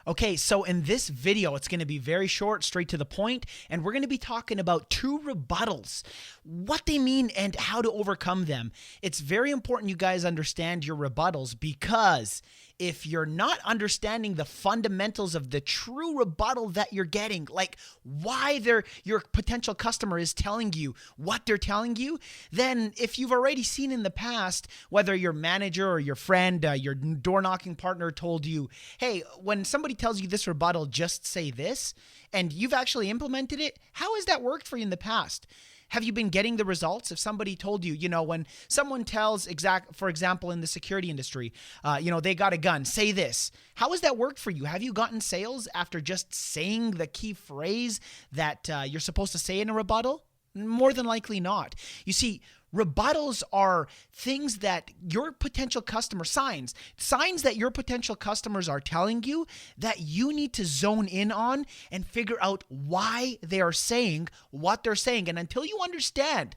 Okay, so in this video, it's going to be very short, straight to the point, and we're going to be talking about 2 rebuttals, what they mean and how to overcome them. It's very important you guys understand your rebuttals, because if you're not understanding the fundamentals of the true rebuttal that you're getting, like why your potential customer is telling you what they're telling you, then if you've already seen in the past, whether your manager or your friend, your door knocking partner told you, hey, when somebody tells you this rebuttal, just say this, and you've actually implemented it, how has that worked for you in the past? Have you been getting the results? If somebody told you, when someone tells for example, in the security industry, they got a gun, say this. How has that worked for you? Have you gotten sales after just saying the key phrase that you're supposed to say in a rebuttal? More than likely not. You see, rebuttals are things that your potential customer signs that your potential customers are telling you that you need to zone in on and figure out why they are saying what they're saying. And until you understand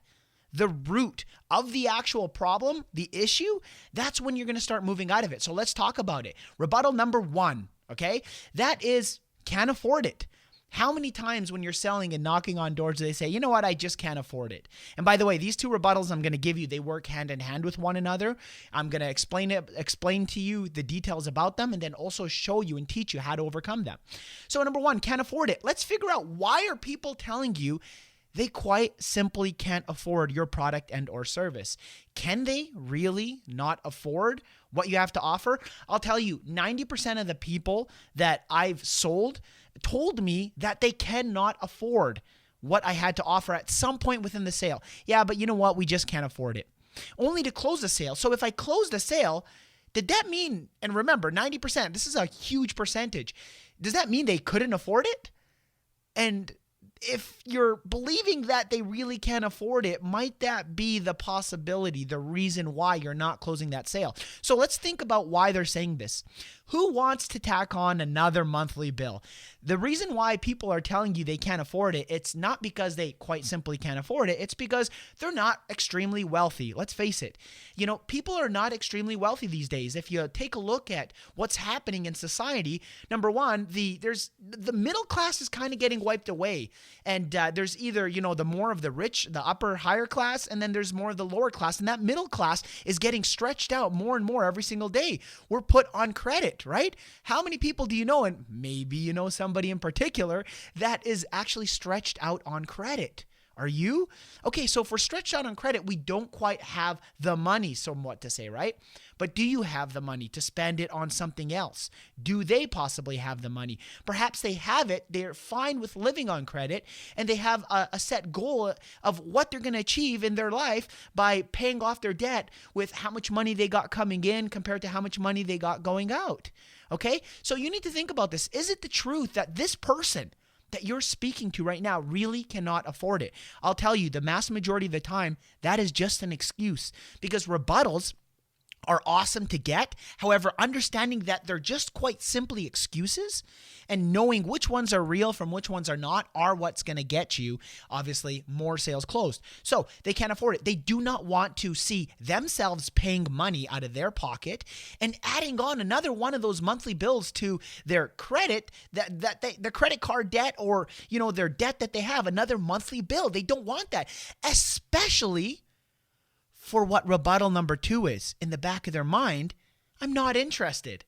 the root of the actual problem, the issue, that's when you're going to start moving out of it. So let's talk about it. Rebuttal number 1, okay? That is, can't afford it. How many times when you're selling and knocking on doors do they say, you know what, I just can't afford it? And by the way, these 2 rebuttals I'm going to give you, they work hand in hand with one another. I'm going to explain to you the details about them, and then also show you and teach you how to overcome them. So number 1, can't afford it. Let's figure out, why are people telling you they quite simply can't afford your product and or service? Can they really not afford what you have to offer? I'll tell you, 90% of the people that I've sold told me that they cannot afford what I had to offer at some point within the sale. Yeah, but you know what? We just can't afford it. Only to close the sale. So if I close the sale, did that mean, and remember, 90%, this is a huge percentage. Does that mean they couldn't afford it? And if you're believing that they really can't afford it, might that be the possibility, the reason why you're not closing that sale? So let's think about why they're saying this. Who wants to tack on another monthly bill? The reason why people are telling you they can't afford it, it's not because they quite simply can't afford it. It's because they're not extremely wealthy. Let's face it. People are not extremely wealthy these days. If you take a look at what's happening in society, number 1, the middle class is kind of getting wiped away. And there's either, the more of the rich, the upper higher class, and then there's more of the lower class. And that middle class is getting stretched out more and more every single day. We're put on credit, right? How many people do you know, and maybe you know somebody in particular, that is actually stretched out on credit? Are you? Okay, so if we're stretched out on credit, we don't quite have the money, somewhat to say, right? But do you have the money to spend it on something else? Do they possibly have the money? Perhaps they have it, they're fine with living on credit, and they have a set goal of what they're going to achieve in their life by paying off their debt with how much money they got coming in compared to how much money they got going out. Okay, so you need to think about this. Is it the truth that this person that you're speaking to right now really cannot afford it? I'll tell you, the mass majority of the time, that is just an excuse, because rebuttals are awesome to get. However, understanding that they're just quite simply excuses and knowing which ones are real from which ones are not are what's going to get you, obviously, more sales closed. So they can't afford it. They do not want to see themselves paying money out of their pocket and adding on another one of those monthly bills to their credit, their credit card debt, or their debt that they have, another monthly bill. They don't want that, especially for what rebuttal number 2 is. In the back of their mind, I'm not interested.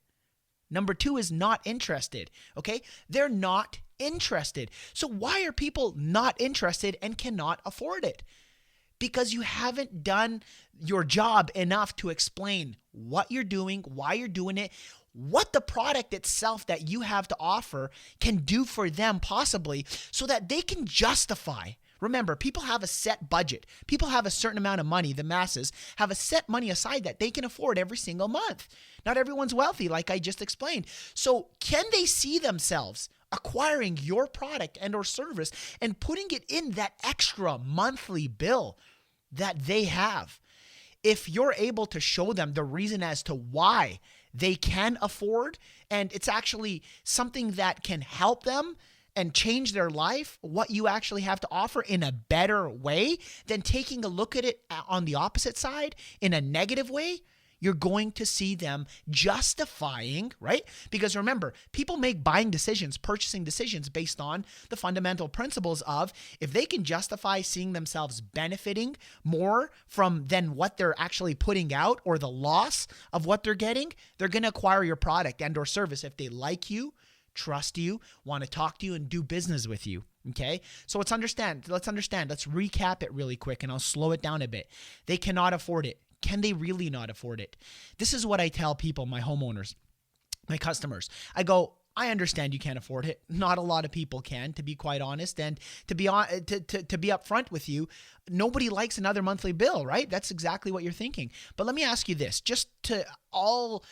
Number 2 is not interested, okay? They're not interested. So why are people not interested and cannot afford it? Because you haven't done your job enough to explain what you're doing, why you're doing it, what the product itself that you have to offer can do for them possibly, so that they can justify. Remember, people have a set budget. People have a certain amount of money. The masses have a set money aside that they can afford every single month. Not everyone's wealthy, like I just explained. So can they see themselves acquiring your product and or service and putting it in that extra monthly bill that they have? If you're able to show them the reason as to why they can afford, and it's actually something that can help them and change their life, what you actually have to offer in a better way than taking a look at it on the opposite side in a negative way, you're going to see them justifying, right? Because remember, people make buying decisions, purchasing decisions based on the fundamental principles of if they can justify seeing themselves benefiting more from than what they're actually putting out or the loss of what they're getting, they're going to acquire your product and or service if they like you, trust you, want to talk to you, and do business with you. Okay, so let's understand. Let's recap it really quick, and I'll slow it down a bit. They cannot afford it. Can they really not afford it? This is what I tell people, my homeowners, my customers. I go, I understand you can't afford it. Not a lot of people can, to be quite honest. And to be upfront with you, nobody likes another monthly bill, right? That's exactly what you're thinking. But let me ask you this, just to all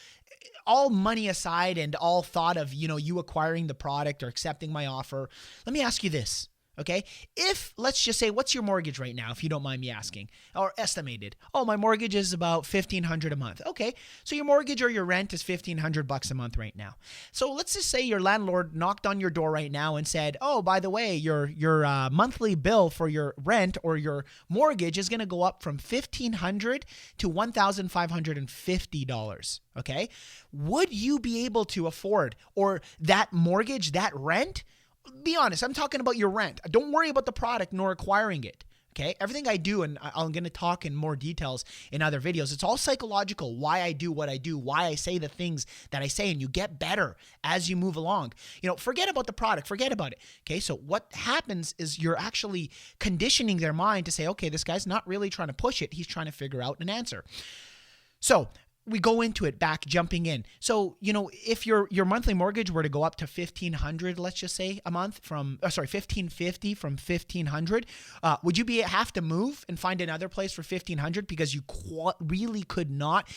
money aside and all thought of, you acquiring the product or accepting my offer, let me ask you this. Okay. If, let's just say, what's your mortgage right now, if you don't mind me asking, or estimated? Oh, my mortgage is about $1,500 a month. Okay. So your mortgage or your rent is $1,500 a month right now. So let's just say your landlord knocked on your door right now and said, oh, by the way, your monthly bill for your rent or your mortgage is going to go up from $1,500 to $1,550. Okay. Would you be able to afford or that mortgage, that rent? Be honest, I'm talking about your rent. Don't worry about the product nor acquiring it. Okay. Everything I do, and I'm going to talk in more details in other videos, it's all psychological, why I do what I do, why I say the things that I say, and you get better as you move along. Forget about the product, forget about it. Okay. So what happens is you're actually conditioning their mind to say, okay, this guy's not really trying to push it. He's trying to figure out an answer. So we go into it jumping in. So, if your monthly mortgage were to go up to $1,500, let's just say a month from, $1,550 from $1,500, would you have to move and find another place for $1,500 because you really could not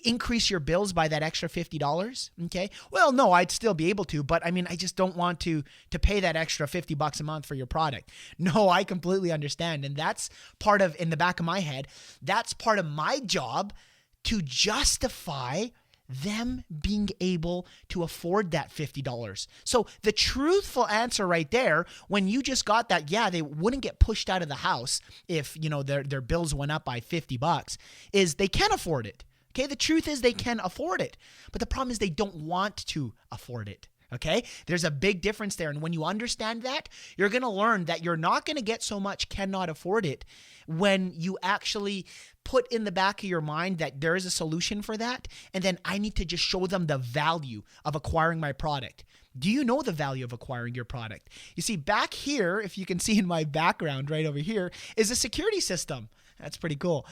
increase your bills by that extra $50? Okay. Well, no, I'd still be able to, but I just don't want to pay that extra $50 a month for your product. No, I completely understand. And that's part of, in the back of my head, that's part of my job to justify them being able to afford that $50. So the truthful answer right there, when you just got that, yeah, they wouldn't get pushed out of the house if, their bills went up by $50, is they can afford it. Okay. The truth is they can afford it, but the problem is they don't want to afford it. Okay. There's a big difference there. And when you understand that, you're going to learn that you're not going to get so much cannot afford it when you actually put in the back of your mind that there is a solution for that. And then I need to just show them the value of acquiring my product. Do you know the value of acquiring your product? You see, back here, if you can see in my background right over here, is a security system. That's pretty cool.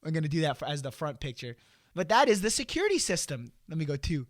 I'm going to do that as the front picture. But that is the security system. Let me go 2.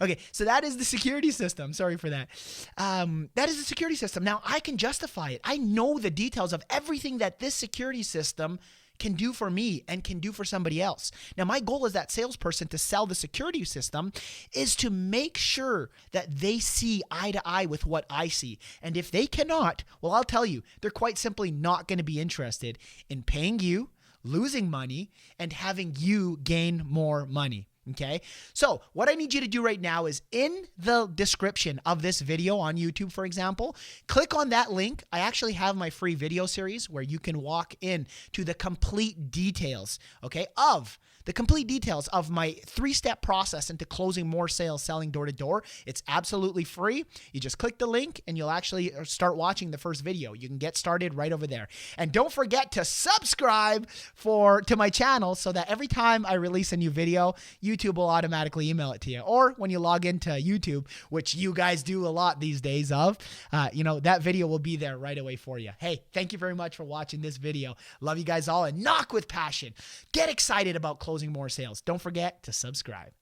Okay, so that is the security system. Sorry for that. That is the security system. Now, I can justify it. I know the details of everything that this security system can do for me and can do for somebody else. Now, my goal as that salesperson to sell the security system is to make sure that they see eye to eye with what I see. And if they cannot, well, I'll tell you, they're quite simply not going to be interested in paying you, losing money, and having you gain more money. Okay. So what I need you to do right now is in the description of this video on YouTube, for example, click on that link. I actually have my free video series where you can walk in to the complete details, okay, of my 3-step process into closing more sales, selling door to door. It's absolutely free. You just click the link and you'll actually start watching the first video. You can get started right over there. And don't forget to subscribe to my channel so that every time I release a new video, YouTube will automatically email it to you. Or when you log into YouTube, which you guys do a lot these days that video will be there right away for you. Hey, thank you very much for watching this video. Love you guys all, and knock with passion. Get excited about closing more sales. Don't forget to subscribe.